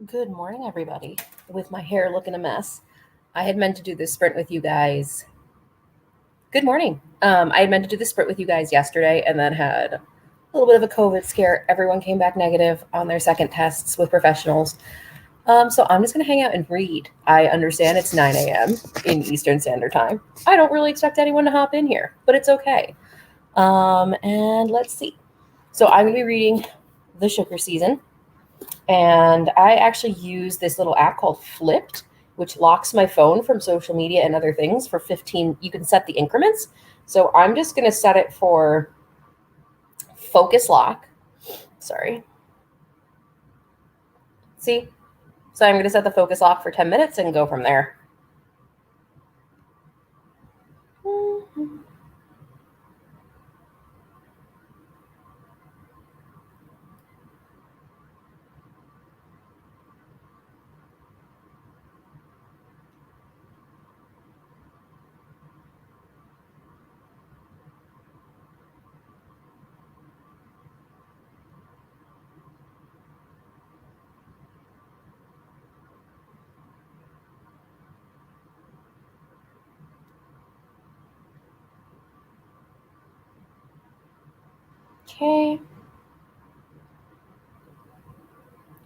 Good morning, everybody. With my hair looking a mess, I had meant to do this sprint with you guys. Good morning. I had meant to do the sprint with you guys yesterday and then had a little bit of a COVID scare. Everyone came back negative on their second tests with professionals. So I'm just going to hang out and read. I understand it's 9 a.m. in Eastern Standard Time. I don't really expect anyone to hop in here, but it's okay. And let's see. So I'm going to be reading The Sugar Season. And I actually use this little app called Flipped, which locks my phone from social media and other things for 15. You can set the increments. So I'm just going to set it for focus lock. Sorry. See? So I'm going to set the focus lock for 10 minutes and go from there. Okay.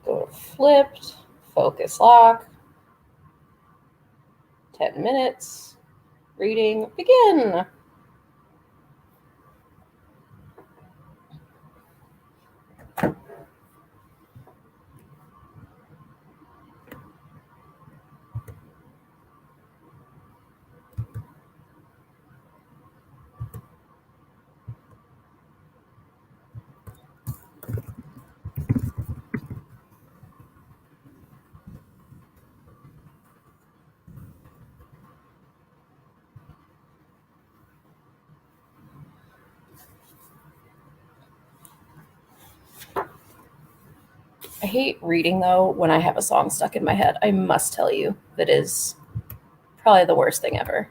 Go to Flipped, focus lock, 10 minutes, reading, begin. I hate reading, though, when I have a song stuck in my head. I must tell you, that is probably the worst thing ever.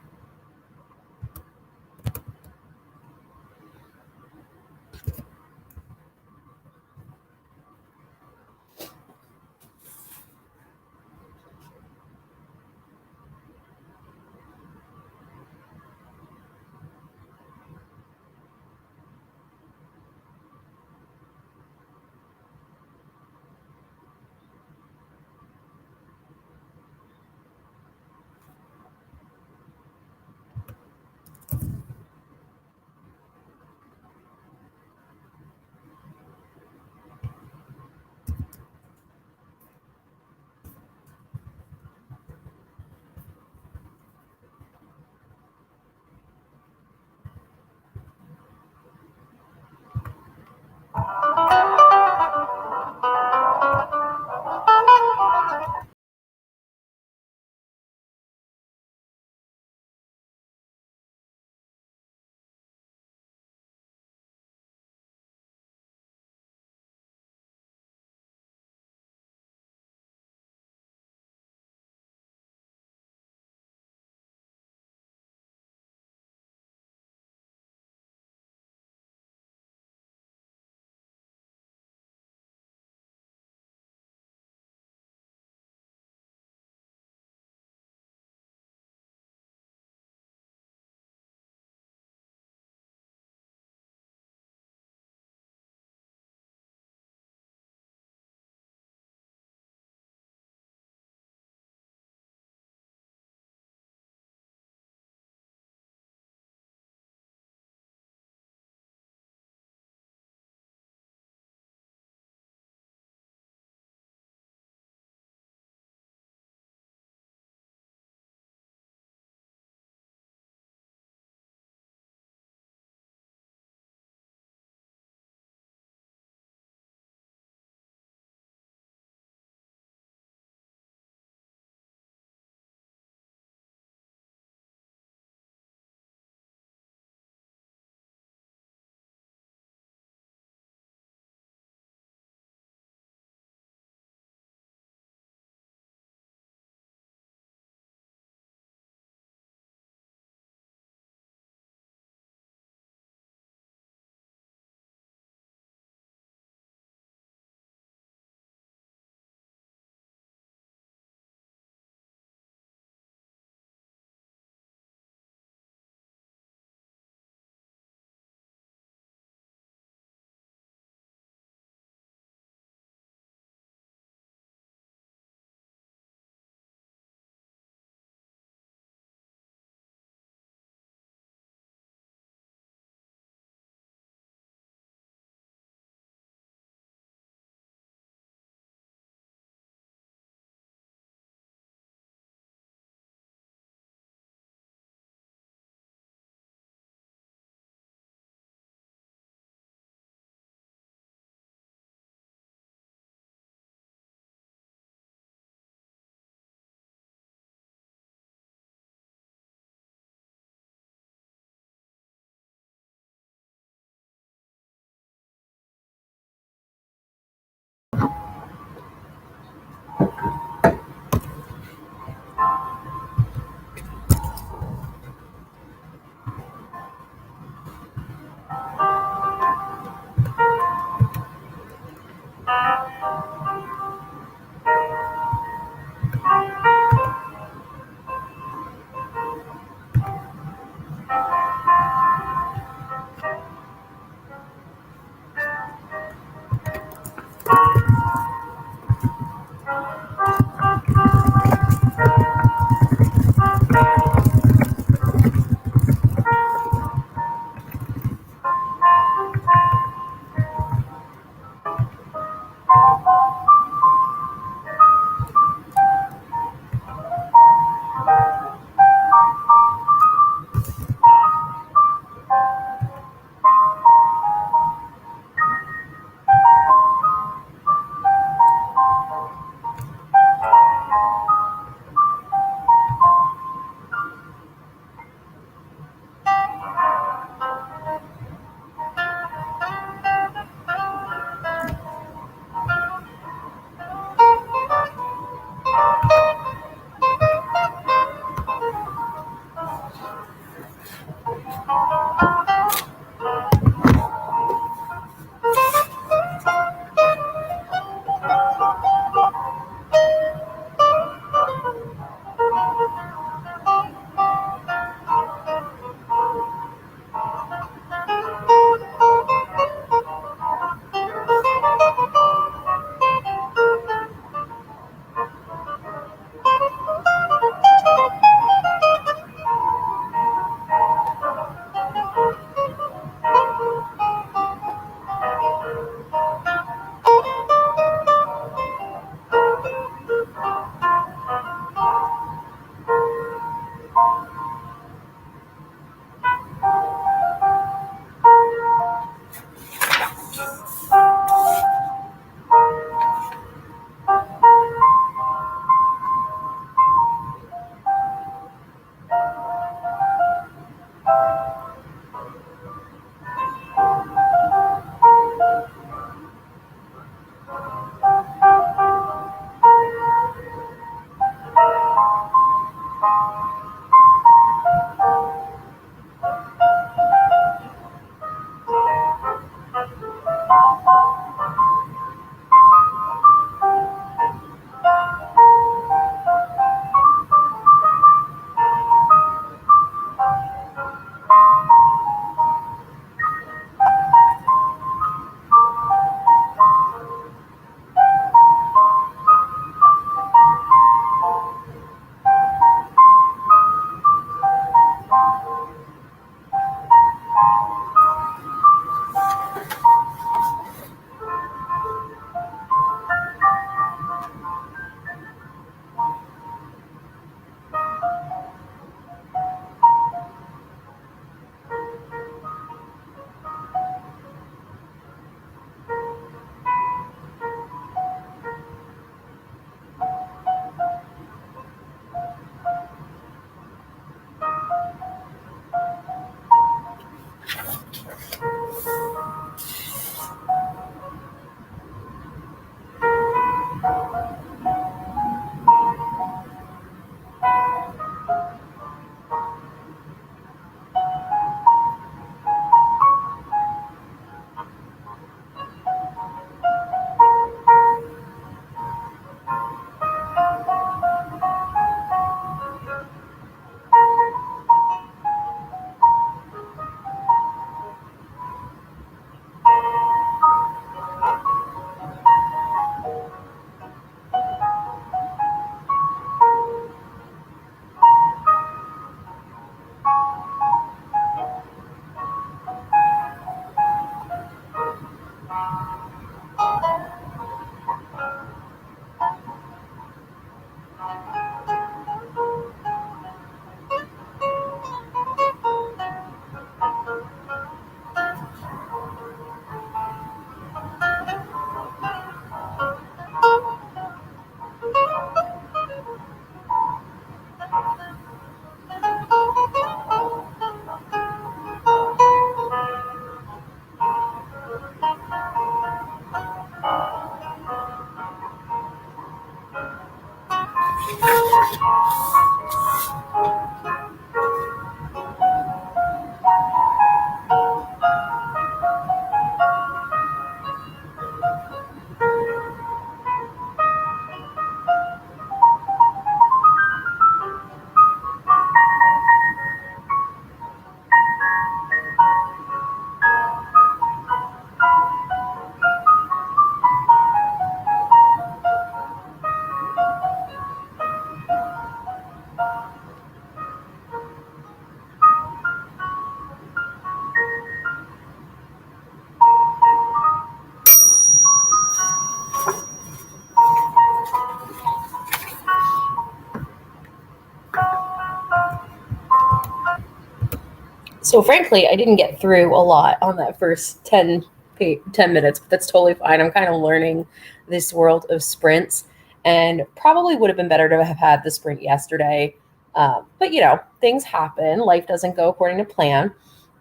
So frankly, I didn't get through a lot on that first 10 minutes, but that's totally fine. I'm kind of learning this world of sprints, and probably would have been better to have had the sprint yesterday. But things happen. Life doesn't go according to plan.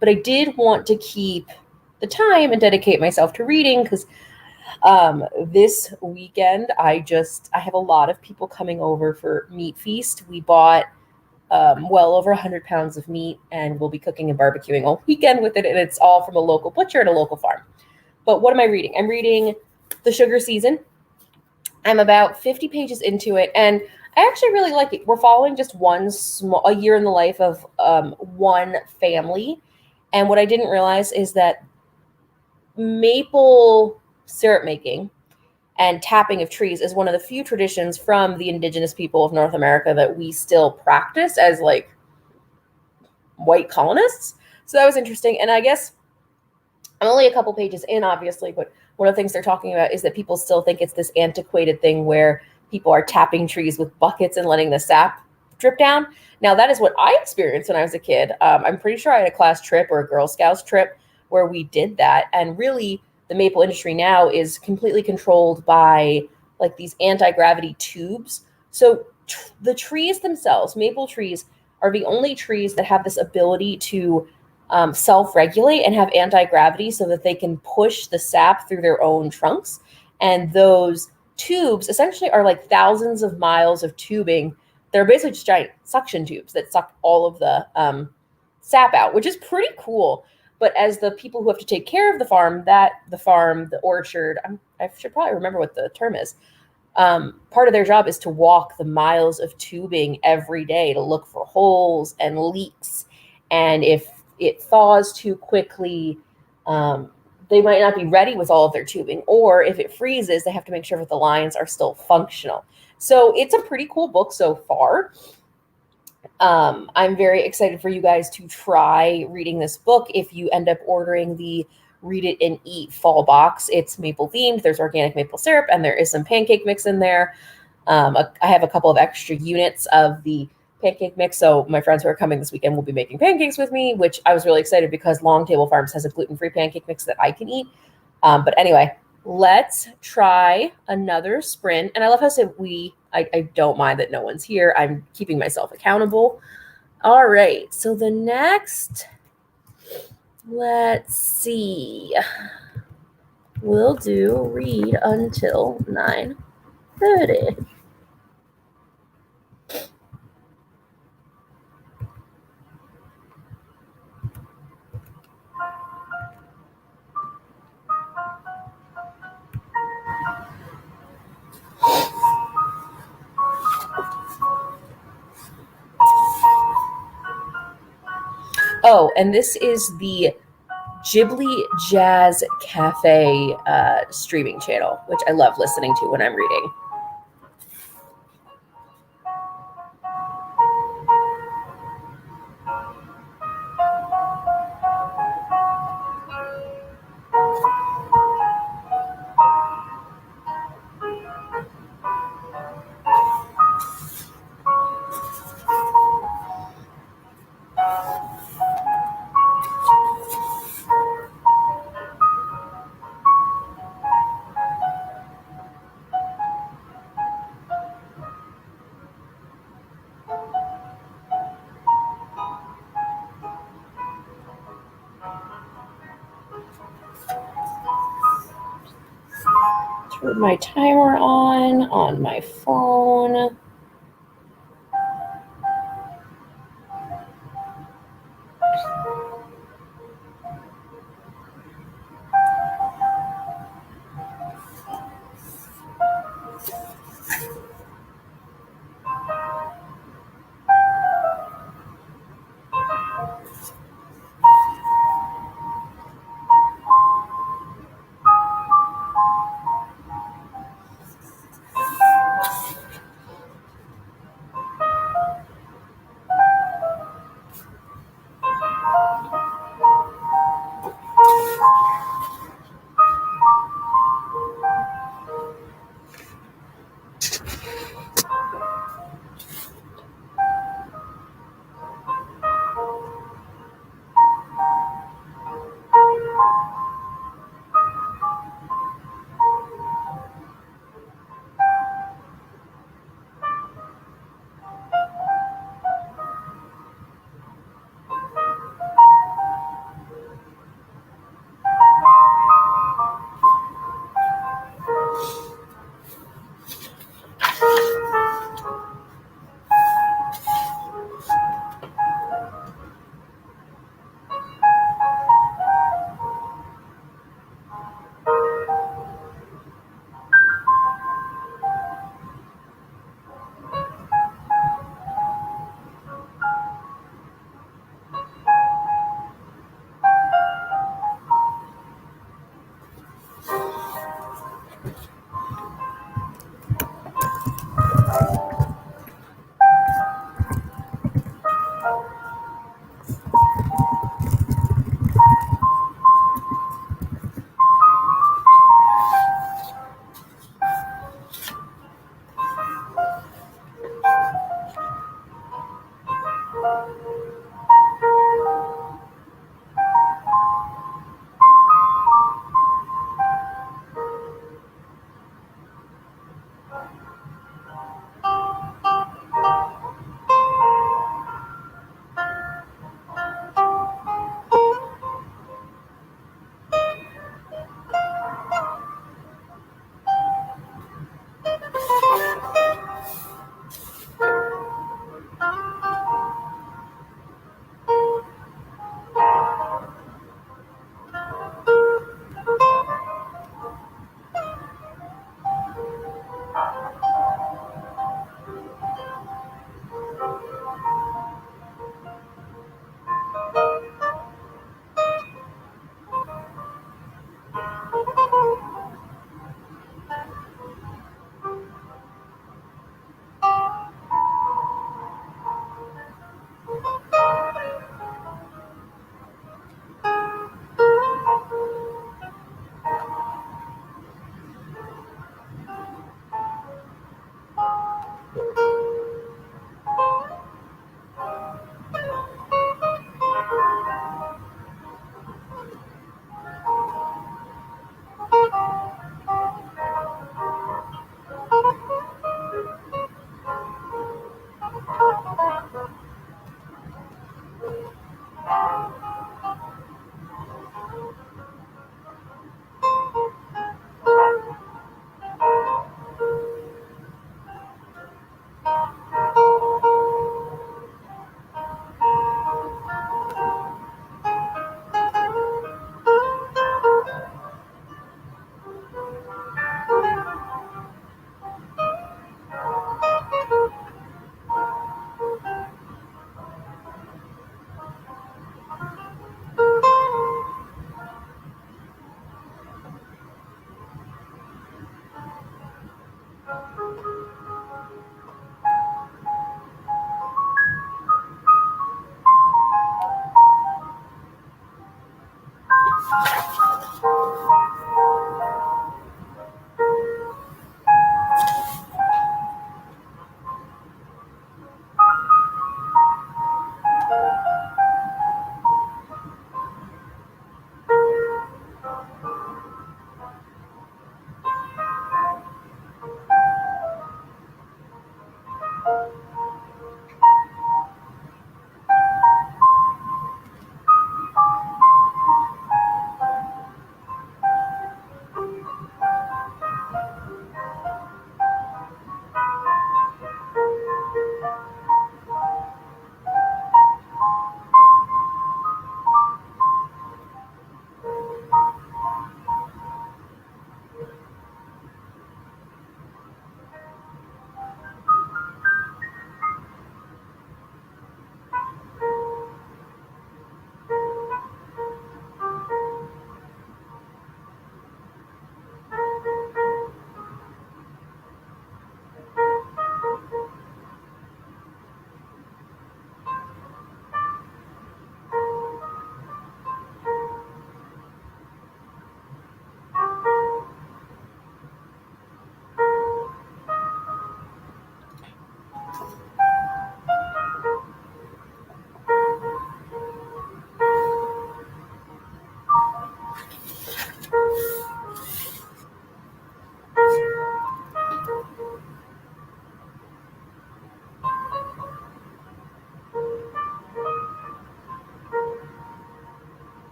But I did want to keep the time and dedicate myself to reading because this weekend I have a lot of people coming over for meat feast. We bought well over 100 pounds of meat, and we'll be cooking and barbecuing all weekend with it. And it's all from a local butcher at a local farm. But what am I reading? I'm reading The Sugar Season. I'm about 50 pages into it, and I actually really like it. We're following just a year in the life of one family. And what I didn't realize is that maple syrup making and tapping of trees is one of the few traditions from the indigenous people of North America that we still practice as like white colonists. So that was interesting. And I guess I'm only a couple pages in, obviously, but one of the things they're talking about is that people still think it's this antiquated thing where people are tapping trees with buckets and letting the sap drip down. Now, that is what I experienced when I was a kid. I'm pretty sure I had a class trip or a Girl Scouts trip where we did that. And really, the maple industry now is completely controlled by like these anti-gravity tubes. So the trees themselves, maple trees, are the only trees that have this ability to self-regulate and have anti-gravity so that they can push the sap through their own trunks. And those tubes essentially are like thousands of miles of tubing. They're basically just giant suction tubes that suck all of the sap out, which is pretty cool. But as the people who have to take care of the orchard, I should probably remember what the term is. Part of their job is to walk the miles of tubing every day to look for holes and leaks. And if it thaws too quickly, they might not be ready with all of their tubing. Or if it freezes, they have to make sure that the lines are still functional. So it's a pretty cool book so far. I'm very excited for you guys to try reading this book. If you end up ordering the Read It and Eat fall box, it's maple themed. There's organic maple syrup, and there is some pancake mix in there. I have a couple of extra units of the pancake mix, so my friends who are coming this weekend will be making pancakes with me, which I was really excited because Long Table Farms has a gluten-free pancake mix that I can eat. But anyway, let's try another sprint. And I love how I said we. I don't mind that no one's here. I'm keeping myself accountable. All right, so the next, let's see, we'll do read until 9:30. Oh, and this is the Ghibli Jazz Cafe streaming channel, which I love listening to when I'm reading. Turn my timer on my phone.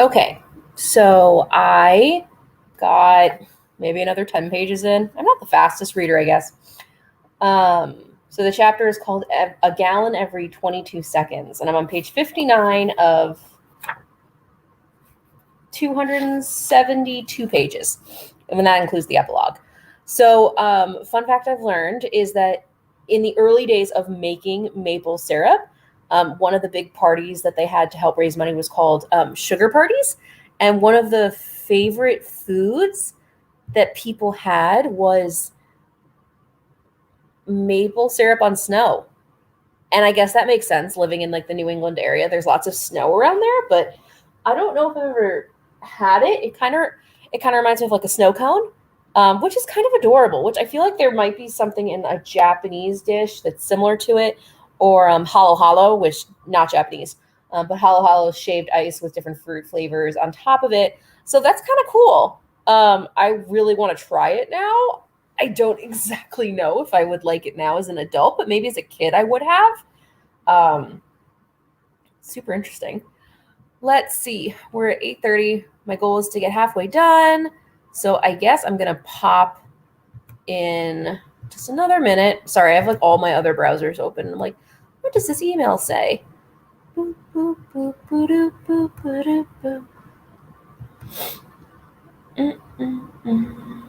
Okay, so I got maybe another 10 pages in. I'm not the fastest reader, I guess. So the chapter is called A Gallon Every 22 Seconds, and I'm on page 59 of 272 pages, and that includes the epilogue. So, fun fact I've learned is that in the early days of making maple syrup, one of the big parties that they had to help raise money was called sugar parties. And one of the favorite foods that people had was maple syrup on snow. And I guess that makes sense living in like the New England area. There's lots of snow around there, but I don't know if I've ever had it. It kind of reminds me of like a snow cone, which is kind of adorable. Which I feel like there might be something in a Japanese dish that's similar to it, or halo halo, which not Japanese, but halo halo is shaved ice with different fruit flavors on top of it. So that's kind of cool. I really want to try it now. I don't exactly know if I would like it now as an adult, but maybe as a kid I would have. Um, Super interesting. Let's see. We're at 8:30. My goal is to get halfway done. So I guess I'm going to pop in just another minute. Sorry, I have like all my other browsers open. I'm like, what does this email say? Boop, boop, boop, boop, boop, boop, boop. Mm-mm-mm.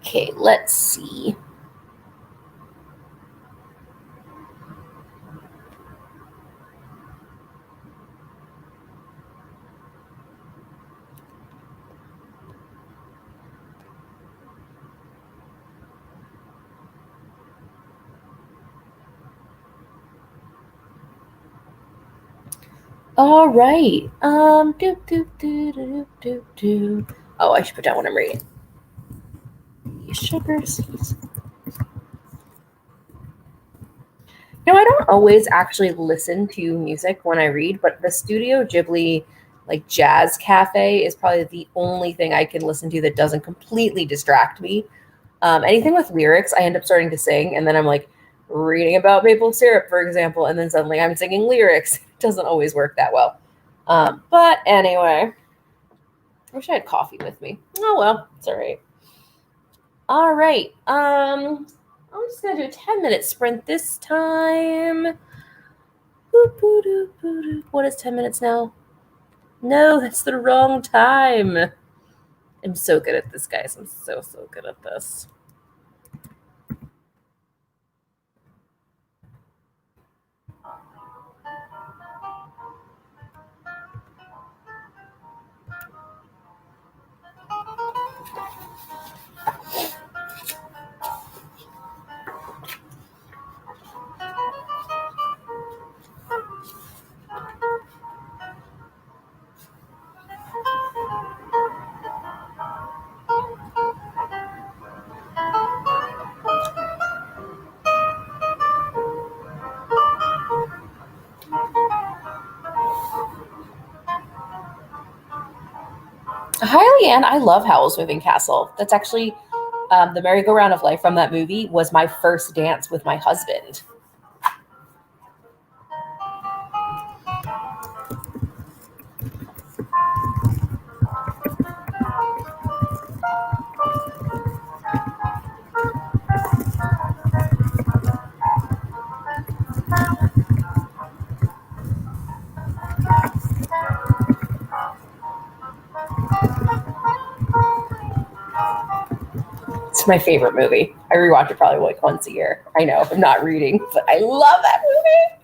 Okay, let's see. All right. Oh, I should put down what I'm reading. Sugar seeds. I don't always actually listen to music when I read, but the Studio Ghibli like jazz cafe is probably the only thing I can listen to that doesn't completely distract me. Anything with lyrics, I end up starting to sing, and then I'm like reading about maple syrup, for example, and then suddenly I'm singing lyrics. It doesn't always work that well. But anyway, I wish I had coffee with me. Oh well, it's all right. All right. I'm just gonna do a 10-minute sprint this time. What is 10 minutes now? No, that's the wrong time. I'm so good at this, guys. I'm so good at this. Hi, Leanne. I love Howl's Moving Castle. That's actually the merry-go-round of life from that movie was my first dance with my husband. It's my favorite movie. I rewatch it probably like once a year. I know I'm not reading, but I love that movie.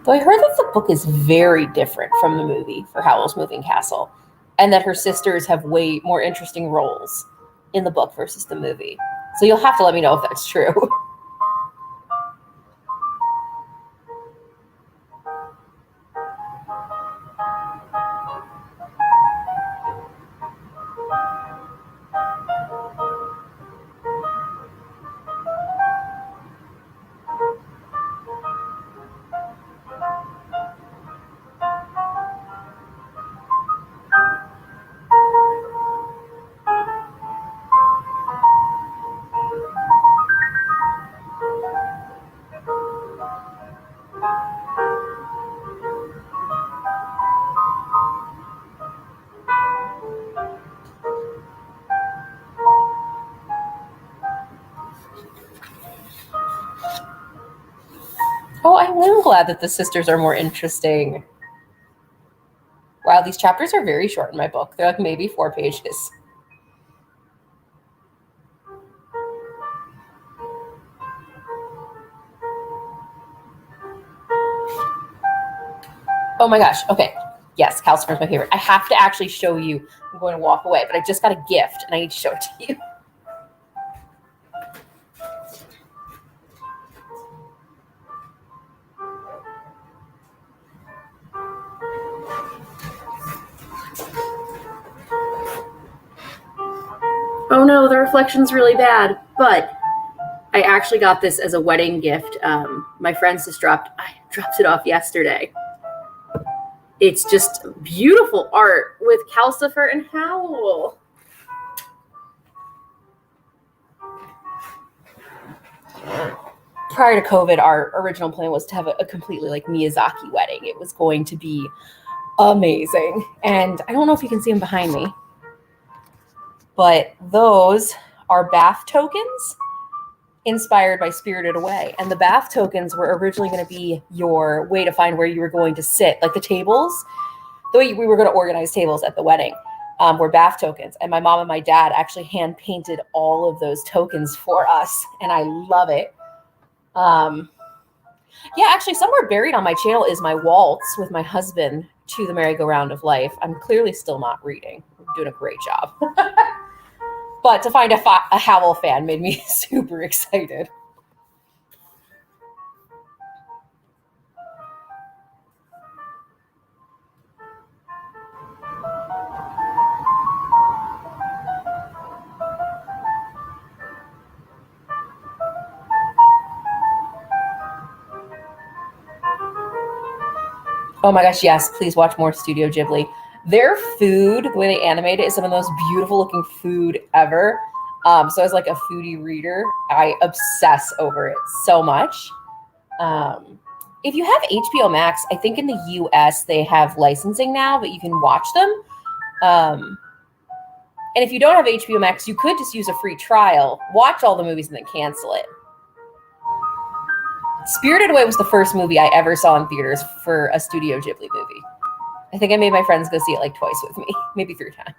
Though I heard that the book is very different from the movie for Howl's Moving Castle, and that her sisters have way more interesting roles in the book versus the movie. So you'll have to let me know if that's true. Oh, I am glad that the sisters are more interesting. Wow, these chapters are very short in my book. They're like maybe 4 pages. Oh my gosh. Okay. Yes, Calcifer's my favorite. I have to actually show you. I'm going to walk away, but I just got a gift and I need to show it to you. Oh no, the reflection's really bad, but I actually got this as a wedding gift. My friends just dropped it off yesterday. It's just beautiful art with Calcifer and Howl. Prior to COVID, our original plan was to have a completely like Miyazaki wedding. It was going to be amazing. And I don't know if you can see them behind me, but those are bath tokens inspired by Spirited Away. And the bath tokens were originally going to be your way to find where you were going to sit, like the tables. The way we were going to organize tables at the wedding were bath tokens. And my mom and my dad actually hand painted all of those tokens for us. And I love it. Yeah, actually, somewhere buried on my channel is my waltz with my husband to the merry-go-round of life. I'm clearly still not reading. I'm doing a great job. But to find a Howl fan made me super excited. Oh my gosh, yes, please watch more Studio Ghibli. Their food, the way they animate it, is some of the most beautiful looking food ever. So as like a foodie reader, I obsess over it so much. If you have HBO Max, I think in the US they have licensing now, but you can watch them. And if you don't have HBO Max, you could just use a free trial, watch all the movies, and then cancel it. Spirited Away was the first movie I ever saw in theaters for a Studio Ghibli movie. I think I made my friends go see it like twice with me, maybe 3 times.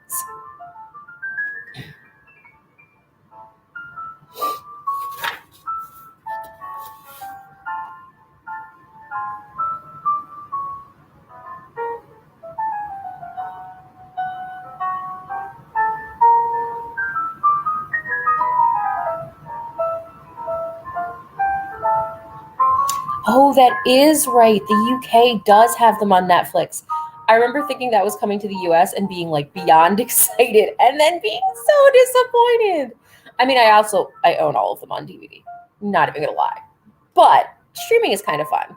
Oh, that is right. The UK does have them on Netflix. I remember thinking that was coming to the US and being like beyond excited and then being so disappointed. I mean, I own all of them on DVD. Not even gonna lie. But streaming is kind of fun.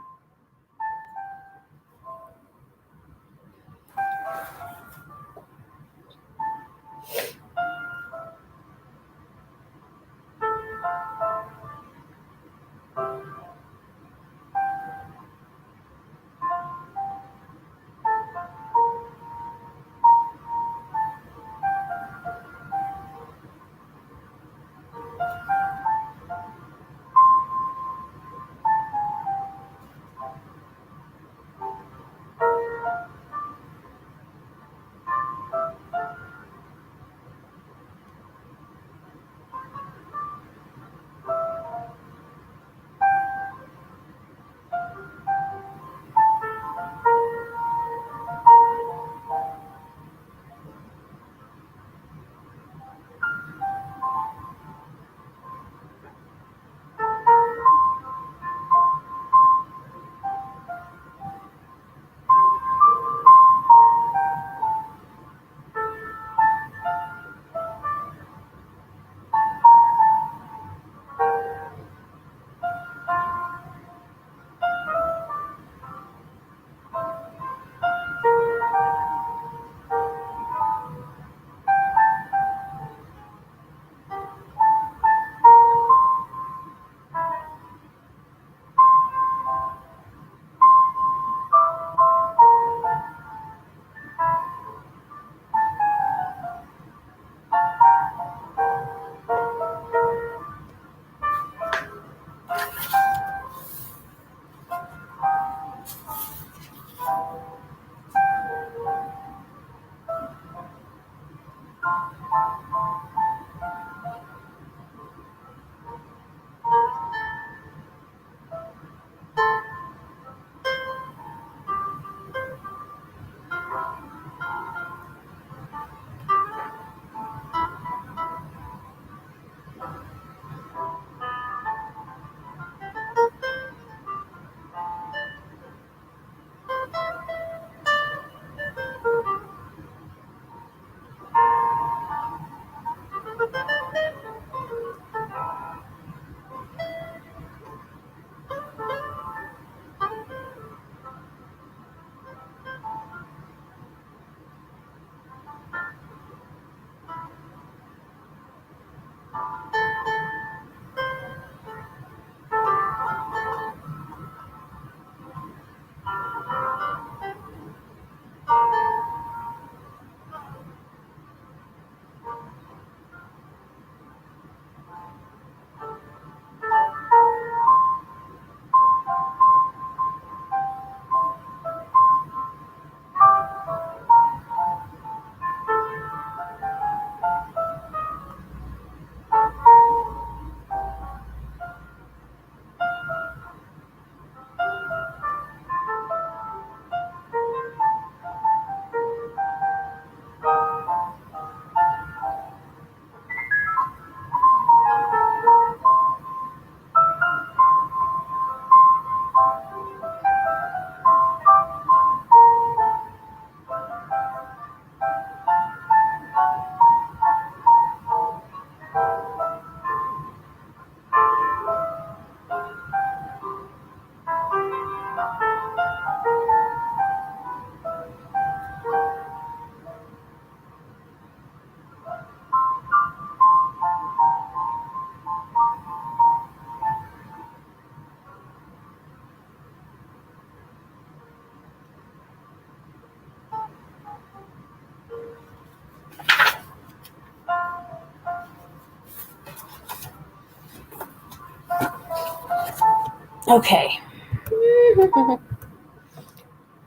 Okay.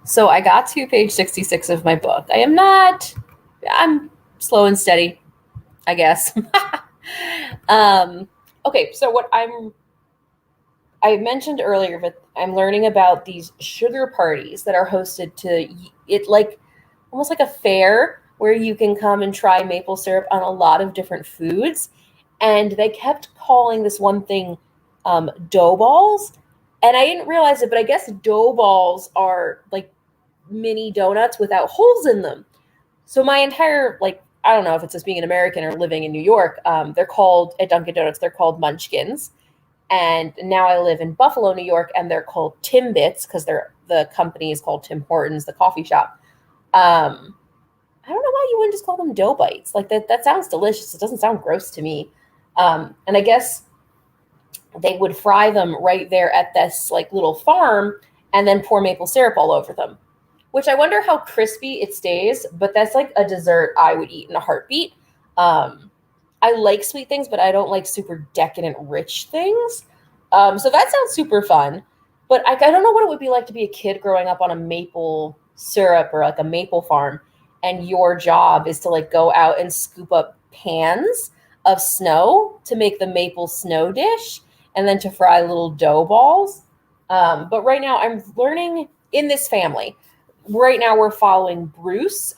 So I got to page 66 of my book. I'm slow and steady, I guess. Okay, so I mentioned earlier that I'm learning about these sugar parties that are hosted to it, like almost like a fair where you can come and try maple syrup on a lot of different foods. And they kept calling this one thing dough balls. And I didn't realize it, but I guess dough balls are like mini donuts without holes in them. So my entire, like, I don't know if it's just being an American or living in New York, they're called, at Dunkin' Donuts, they're called Munchkins. And now I live in Buffalo, New York, and they're called Timbits because the company is called Tim Hortons, the coffee shop. Um, I don't know why you wouldn't just call them dough bites. Like that sounds delicious. It doesn't sound gross to me. And I guess they would fry them right there at this like little farm and then pour maple syrup all over them. Which I wonder how crispy it stays, but that's like a dessert I would eat in a heartbeat. I like sweet things, but I don't like super decadent, rich things. So that sounds super fun. But I don't know what it would be like to be a kid growing up on a maple syrup or like a maple farm, and your job is to like go out and scoop up pans of snow to make the maple snow dish, and then to fry little dough balls. But right now, I'm learning in this family. Right now, we're following Bruce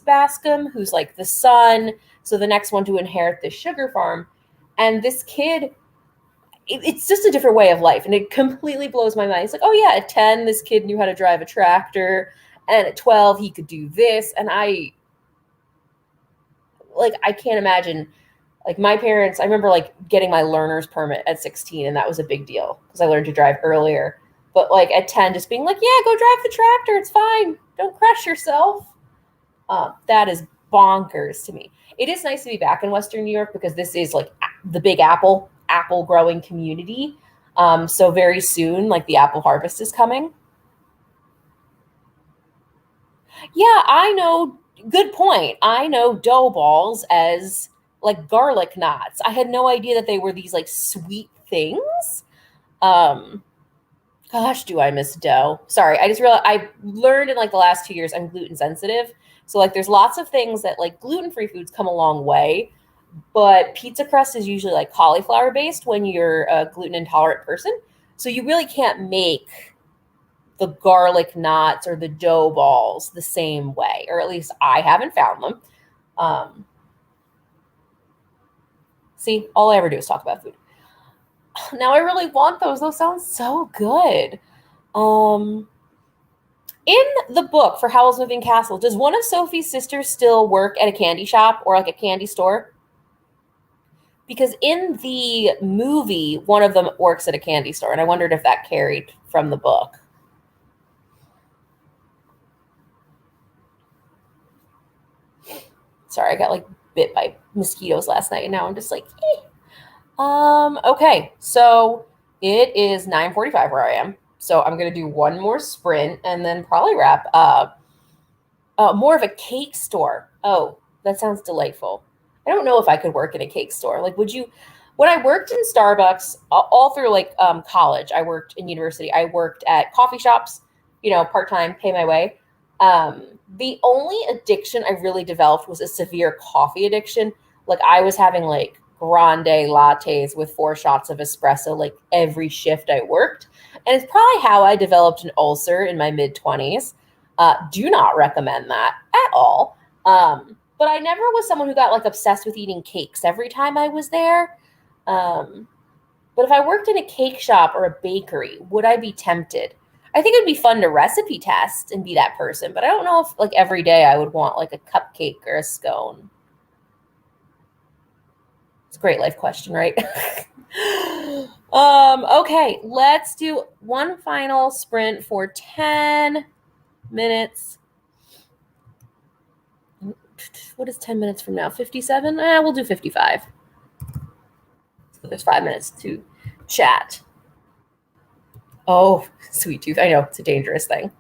Bascom, who's like the son, so the next one to inherit this sugar farm. And this kid, it's just a different way of life. And it completely blows my mind. It's like, oh yeah, at 10, this kid knew how to drive a tractor. And at 12, he could do this. And I can't imagine, like my parents, I remember like getting my learner's permit at 16. And that was a big deal because I learned to drive earlier. But like at 10, just being like, yeah, go drive the tractor. It's fine. Don't crush yourself. That is bonkers to me. It is nice to be back in Western New York because this is like the big apple growing community. So very soon, like the apple harvest is coming. Yeah, I know. Good point. I know dough balls as like garlic knots. I had no idea that they were these like sweet things. Um, Gosh, do I miss dough? Sorry, I just realized I learned in like the last 2 years I'm gluten sensitive. So like there's lots of things that like gluten-free foods come a long way, but pizza crust is usually like cauliflower based when you're a gluten intolerant person. So you really can't make the garlic knots or the dough balls the same way, or at least I haven't found them. Um, See, all I ever do is talk about food. Now I really want those. Those sound so good. Um, in the book for Howl's Moving Castle, does one of Sophie's sisters still work at a candy shop or like a candy store? Because in the movie, one of them works at a candy store, and I wondered if that carried from the book. Sorry, I got like bit by mosquitoes last night, and now I'm just like, eh. Okay, so it is 9:45 where I am. So I'm gonna do one more sprint and then probably wrap up. More of a cake store. Oh, that sounds delightful. I don't know if I could work in a cake store. Like, would you? When I worked in Starbucks, all through like college, I worked in university. I worked at coffee shops, part time, pay my way. The only addiction I really developed was a severe coffee addiction. Like I was having like grande lattes with 4 shots of espresso like every shift I worked, and it's probably how I developed an ulcer in my mid 20s. Do not recommend that at all. But I never was someone who got like obsessed with eating cakes every time I was there. Um, but if I worked in a cake shop or a bakery, would I be tempted? I think it'd be fun to recipe test and be that person, but I don't know if like every day I would want like a cupcake or a scone. It's a great life question, right? Okay, let's do one final sprint for 10 minutes. What is 10 minutes from now? 57? We'll do 55. So there's 5 minutes to chat. Oh, sweet tooth. I know it's a dangerous thing.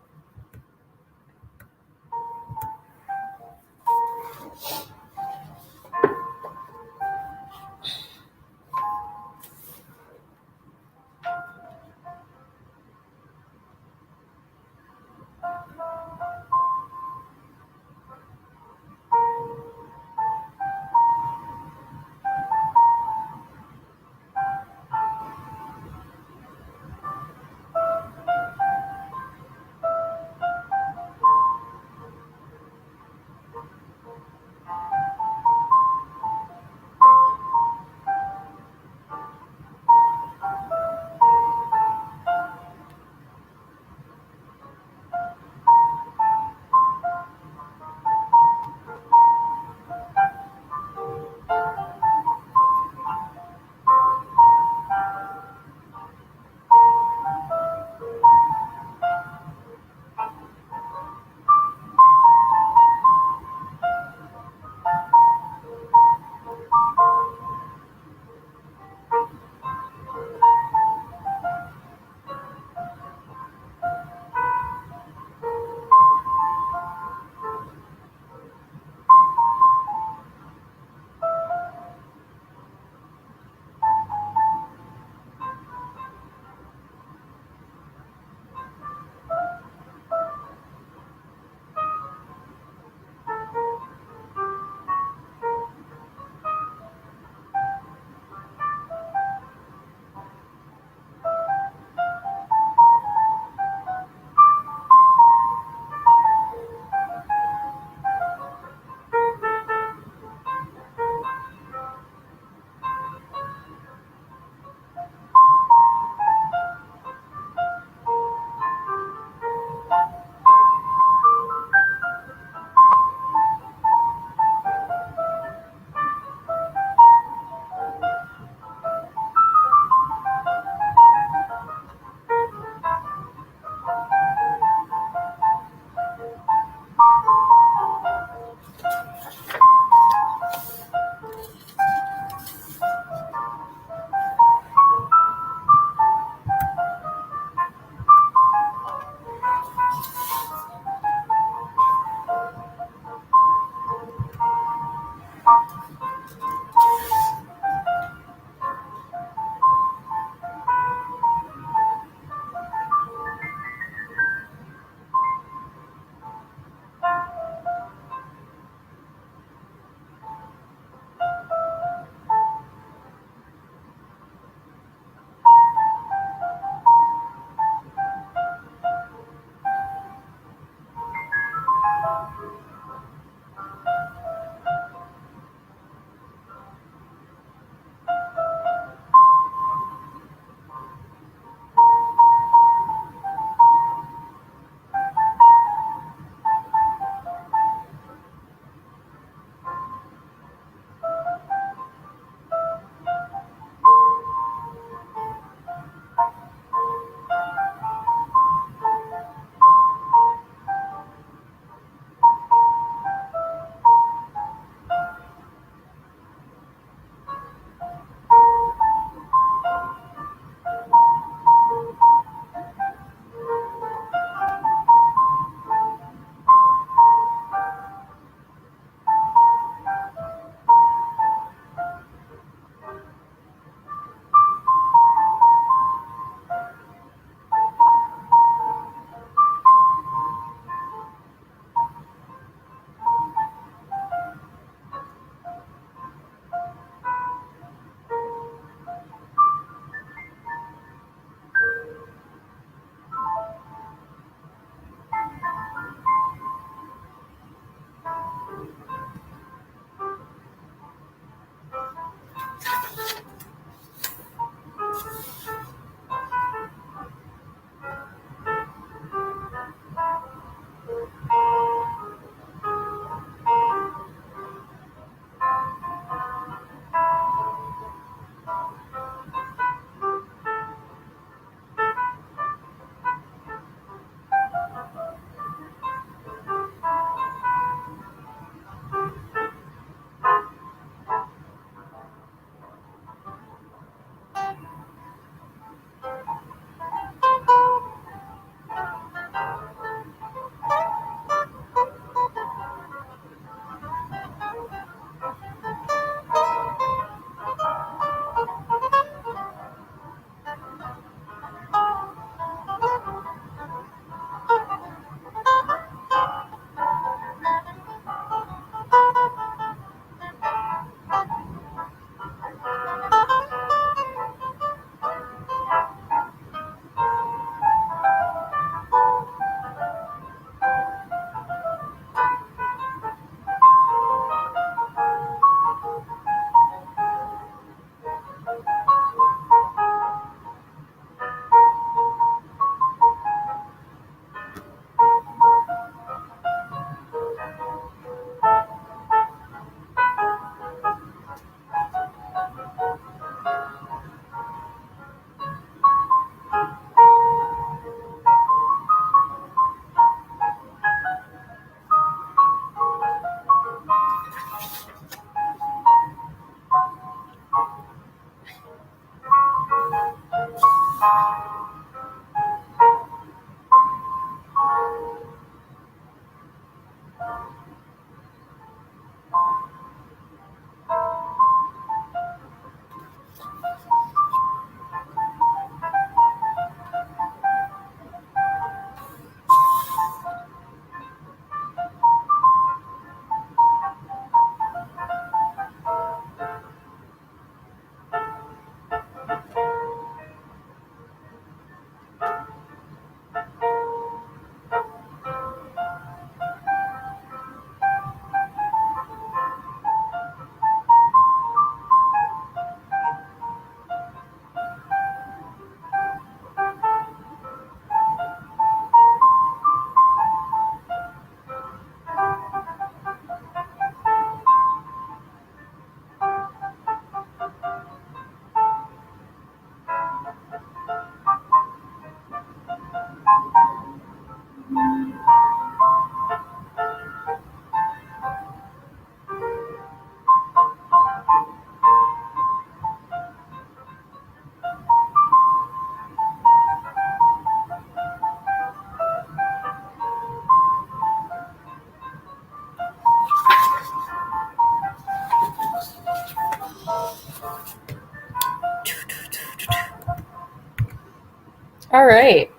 All right.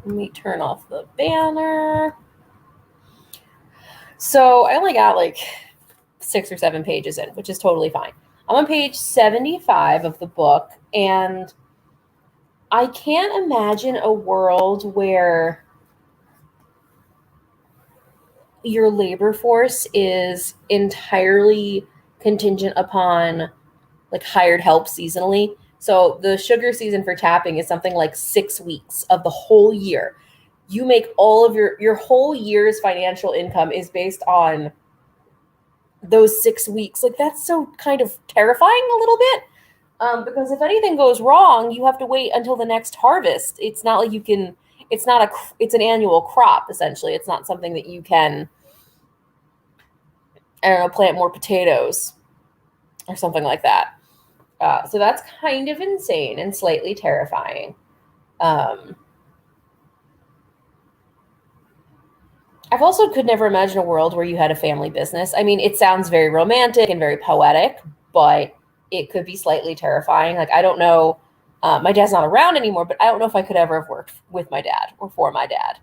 Let me turn off the banner. So I only got like 6 or 7 pages in, which is totally fine. I'm on page 75 of the book, and I can't imagine a world where your labor force is entirely contingent upon like hired help seasonally. So the sugar season for tapping is something like 6 weeks of the whole year. You make all of your whole year's financial income is based on those 6 weeks. Like, that's so kind of terrifying a little bit. Because if anything goes wrong, you have to wait until the next harvest. It's not like you can, it's an annual crop, essentially. It's not something that you can, I don't know, plant more potatoes or something like that. So that's kind of insane and slightly terrifying. I've also could never imagine a world where you had a family business. I mean, it sounds very romantic and very poetic, but it could be slightly terrifying. Like, I don't know. My dad's not around anymore, but I don't know if I could ever have worked with my dad or for my dad.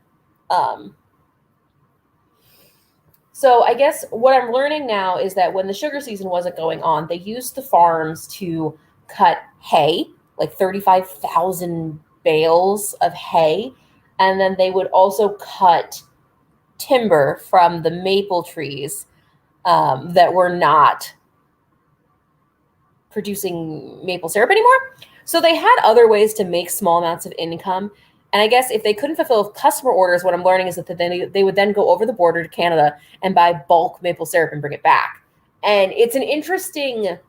So I guess what I'm learning now is that when the sugar season wasn't going on, they used the farms to cut hay, like 35,000 bales of hay. And then they would also cut timber from the maple trees that were not producing maple syrup anymore. So they had other ways to make small amounts of income. And I guess if they couldn't fulfill customer orders, what I'm learning is that they would then go over the border to Canada and buy bulk maple syrup and bring it back. And it's an interesting,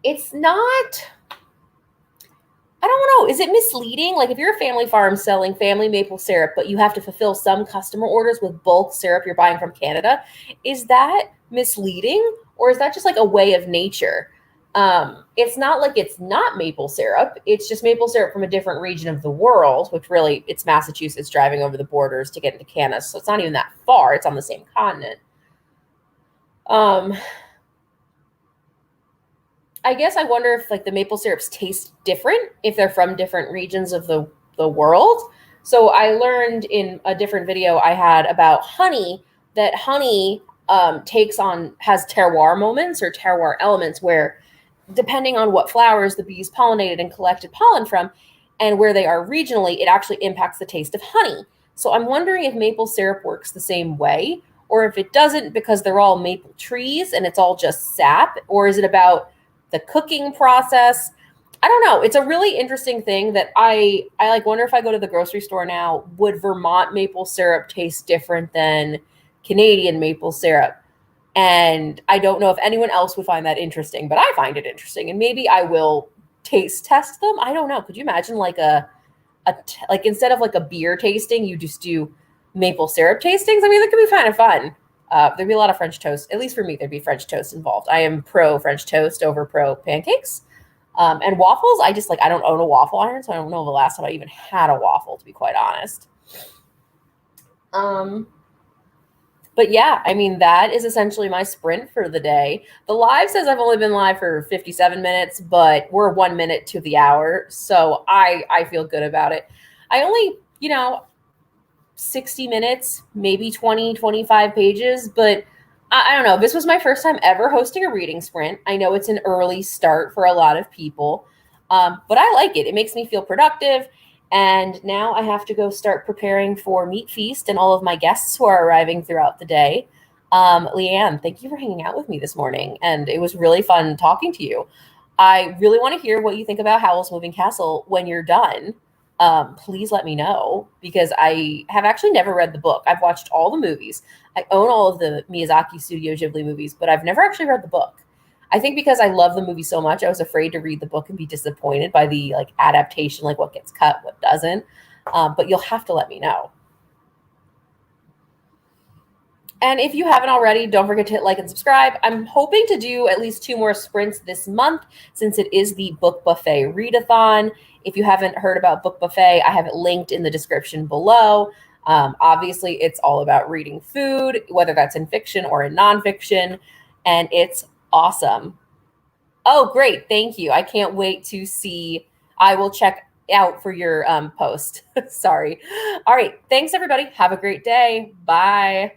it's not, I don't know, is it misleading? Like, if you're a family farm selling family maple syrup, but you have to fulfill some customer orders with bulk syrup you're buying from Canada, is that misleading? Or is that just like a way of nature? It's not like it's not maple syrup. It's just maple syrup from a different region of the world, which really it's Massachusetts driving over the borders to get into Canada. So it's not even that far. It's on the same continent. I guess I wonder if like the maple syrups taste different if they're from different regions of the world. So I learned in a different video I had about honey that honey has terroir moments or terroir elements where, depending on what flowers the bees pollinated and collected pollen from and where they are regionally, it actually impacts the taste of honey. So I'm wondering if maple syrup works the same way, or if it doesn't because they're all maple trees and it's all just sap, or is it about the cooking process? I don't know. It's a really interesting thing that I like wonder if I go to the grocery store now, would Vermont maple syrup taste different than Canadian maple syrup? And I don't know if anyone else would find that interesting, but I find it interesting, and maybe I will taste test them. I don't know. Could you imagine like like instead of like a beer tasting, you just do maple syrup tastings? I mean, that could be kind of fun. There'd be a lot of French toast. At least for me, there'd be French toast involved. I am pro French toast over pro pancakes. And waffles, I don't own a waffle iron, so I don't know the last time I even had a waffle, to be quite honest. But yeah, I mean, that is essentially my sprint for the day. The live says I've only been live for 57 minutes, but we're 1 minute to the hour. So I feel good about it. I only, 60 minutes, maybe 20, 25 pages, but I don't know. This was my first time ever hosting a reading sprint. I know it's an early start for a lot of people, but I like it. It makes me feel productive. And now I have to go start preparing for Meat Feast and all of my guests who are arriving throughout the day. Leanne, thank you for hanging out with me this morning. And it was really fun talking to you. I really want to hear what you think about Howl's Moving Castle when you're done. Please let me know, because I have actually never read the book. I've watched all the movies. I own all of the Miyazaki Studio Ghibli movies, but I've never actually read the book. I think because I love the movie so much, I was afraid to read the book and be disappointed by the like adaptation, like what gets cut, what doesn't. But you'll have to let me know. And if you haven't already, don't forget to hit like and subscribe. I'm hoping to do at least 2 more sprints this month since it is the Book Buffet Readathon. If you haven't heard about Book Buffet, I have it linked in the description below. Obviously, it's all about reading food, whether that's in fiction or in nonfiction, and it's awesome. Oh, great. Thank you. I can't wait to see. I will check out for your post. Sorry. All right. Thanks, everybody. Have a great day. Bye.